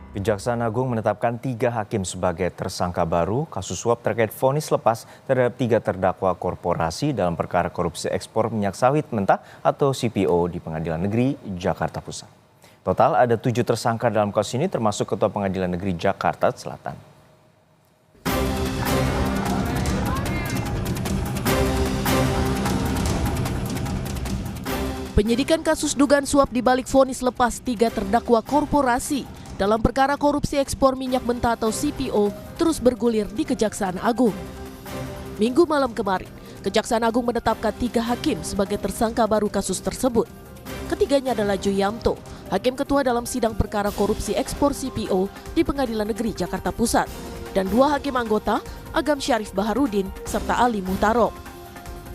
Kejaksaan Agung menetapkan 3 hakim sebagai tersangka baru kasus suap terkait vonis lepas terhadap 3 terdakwa korporasi dalam perkara korupsi ekspor minyak sawit mentah atau CPO di Pengadilan Negeri Jakarta Pusat. Total ada 7 tersangka dalam kasus ini termasuk Ketua Pengadilan Negeri Jakarta Selatan. Penyidikan kasus dugaan suap di balik vonis lepas 3 terdakwa korporasi dalam perkara korupsi ekspor minyak mentah atau CPO terus bergulir di Kejaksaan Agung. Minggu malam kemarin, Kejaksaan Agung menetapkan 3 hakim sebagai tersangka baru kasus tersebut. Ketiganya adalah Juyamto, hakim ketua dalam sidang perkara korupsi ekspor CPO di Pengadilan Negeri Jakarta Pusat, dan 2 hakim anggota, Agam Syarif Baharudin serta Ali Muhtarom.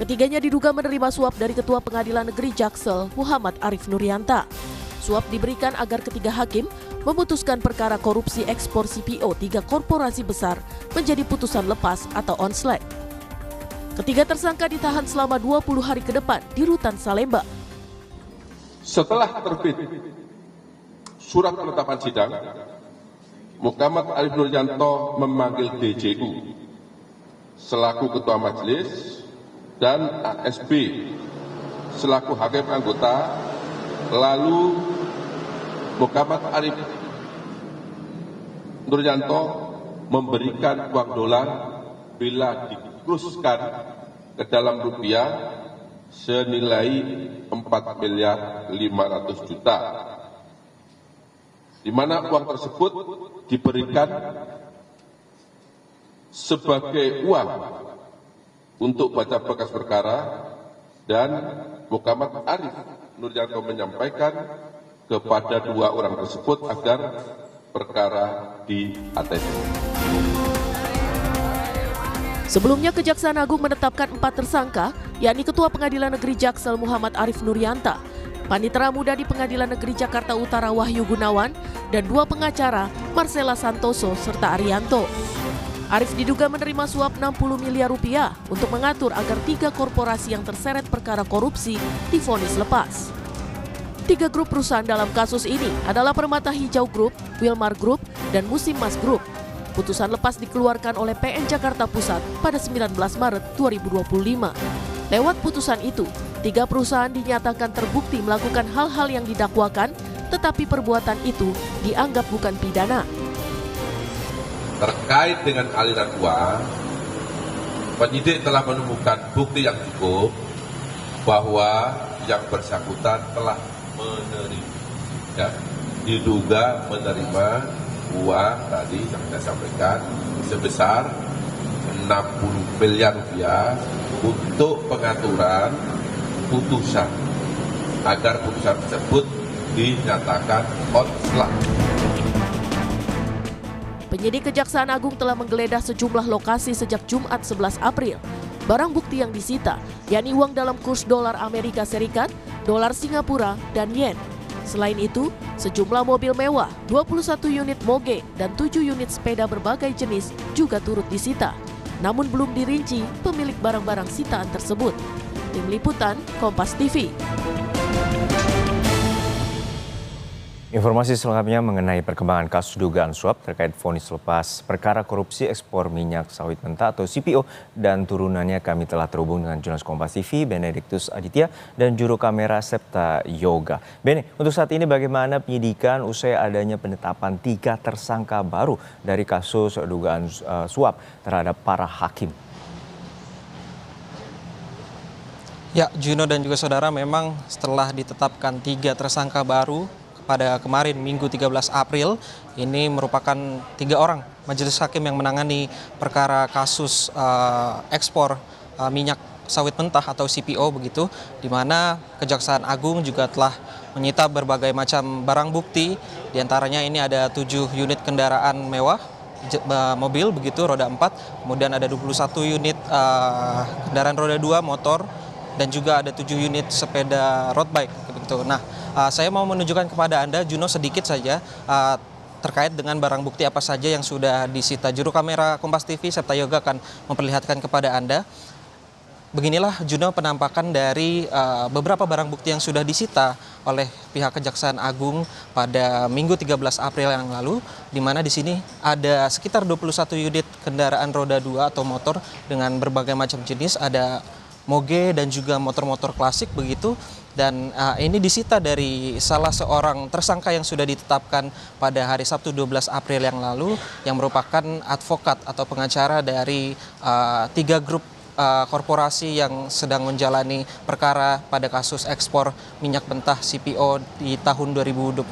Ketiganya diduga menerima suap dari Ketua Pengadilan Negeri Jaksel, Muhammad Arif Nurianta. Suap diberikan agar ketiga hakim memutuskan perkara korupsi ekspor CPO 3 korporasi besar menjadi putusan lepas atau onslet. Ketiga tersangka ditahan selama 20 hari ke depan di Rutan Salemba. Setelah terbit surat penetapan sidang, Muhammad Arif Nurianto memanggil DJU selaku Ketua Majelis dan ASB selaku hakim anggota, lalu Muhammad Arif Nurianto memberikan uang dolar bila dikuruskan ke dalam rupiah senilai 4 miliar 500 juta, di mana uang tersebut diberikan sebagai uang untuk baca berkas perkara, dan Muhammad Arif Nurianto menyampaikan kepada 2 orang tersebut agar perkara di-ATC. Sebelumnya Kejaksaan Agung menetapkan 4 tersangka, yakni Ketua Pengadilan Negeri Jaksel Muhammad Arif Nurianta, Panitera Muda di Pengadilan Negeri Jakarta Utara Wahyu Gunawan, dan 2 pengacara Marcella Santoso serta Arianto. Arif diduga menerima suap 60 miliar rupiah untuk mengatur agar 3 korporasi yang terseret perkara korupsi divonis lepas. 3 grup perusahaan dalam kasus ini adalah Permata Hijau Group, Wilmar Group, dan Musim Mas Group. Putusan lepas dikeluarkan oleh PN Jakarta Pusat pada 19 Maret 2025. Lewat putusan itu, 3 perusahaan dinyatakan terbukti melakukan hal-hal yang didakwakan, tetapi perbuatan itu dianggap bukan pidana. Terkait dengan aliran uang, penyidik telah menemukan bukti yang cukup bahwa yang bersangkutan telah menerima, diduga menerima uang tadi yang saya sampaikan sebesar 60 miliar rupiah untuk pengaturan putusan agar putusan tersebut dinyatakan onslet. Penyidik Kejaksaan Agung telah menggeledah sejumlah lokasi sejak Jumat 11 April. Barang bukti yang disita, yakni uang dalam kurs dolar Amerika Serikat, dolar Singapura, dan yen. Selain itu, sejumlah mobil mewah, 21 unit moge, dan 7 unit sepeda berbagai jenis juga turut disita. Namun belum dirinci pemilik barang-barang sitaan tersebut. Tim Liputan, Kompas TV. Informasi selengkapnya mengenai perkembangan kasus dugaan suap terkait vonis lepas perkara korupsi ekspor minyak sawit mentah atau CPO dan turunannya kami telah terhubung dengan jurnalis Kompas TV Benediktus Aditya dan juru kamera Septa Yoga. Bene, untuk saat ini bagaimana penyidikan usai adanya penetapan 3 tersangka baru dari kasus dugaan suap terhadap para hakim? Ya, Juno dan juga saudara, memang setelah ditetapkan 3 tersangka baru pada kemarin Minggu 13 April, ini merupakan 3 orang majelis hakim yang menangani perkara kasus ekspor minyak sawit mentah atau CPO begitu, di mana Kejaksaan Agung juga telah menyita berbagai macam barang bukti, diantaranya ini ada 7 unit kendaraan mewah, mobil begitu, roda 4, kemudian ada 21 unit kendaraan roda 2, motor, dan juga ada 7 unit sepeda road bike begitu. Nah, saya mau menunjukkan kepada Anda, Juno, sedikit saja terkait dengan barang bukti apa saja yang sudah disita. Juru kamera Kompas TV Septa Yoga akan memperlihatkan kepada Anda. beginilah Juno penampakan dari beberapa barang bukti yang sudah disita oleh pihak Kejaksaan Agung pada Minggu 13 April yang lalu, di mana di sini ada sekitar 21 unit kendaraan roda 2 atau motor dengan berbagai macam jenis, ada moge dan juga motor-motor klasik begitu. Dan ini disita dari salah seorang tersangka yang sudah ditetapkan pada hari Sabtu 12 April yang lalu, yang merupakan advokat atau pengacara dari 3 grup korporasi yang sedang menjalani perkara pada kasus ekspor minyak mentah CPO di tahun 2022,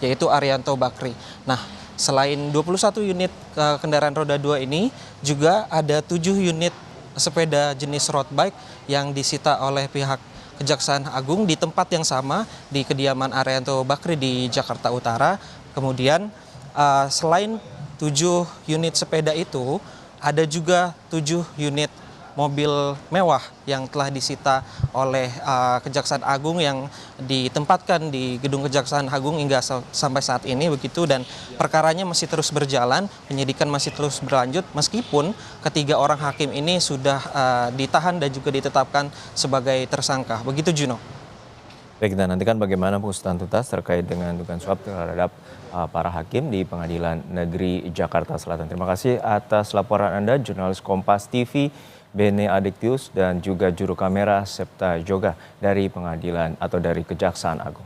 yaitu Arianto Bakri. Nah, selain 21 unit kendaraan roda 2 ini, juga ada 7 unit sepeda jenis road bike yang disita oleh pihak Kejaksaan Agung di tempat yang sama di kediaman Arianto Bakri di Jakarta Utara. Kemudian selain 7 unit sepeda itu, ada juga 7 unit mobil mewah yang telah disita oleh Kejaksaan Agung yang ditempatkan di gedung Kejaksaan Agung hingga sampai saat ini begitu, dan perkaranya masih terus berjalan, penyidikan masih terus berlanjut meskipun ketiga orang hakim ini sudah ditahan dan juga ditetapkan sebagai tersangka. Begitu Juno. Baik, kita nantikan bagaimana pengusutan tuntas terkait dengan dugaan suap terhadap para hakim di Pengadilan Negeri Jakarta Selatan. Terima kasih atas laporan Anda, jurnalis Kompas TV Bene Adiktius, dan juga juru kamera Septa Joga dari Pengadilan atau dari Kejaksaan Agung.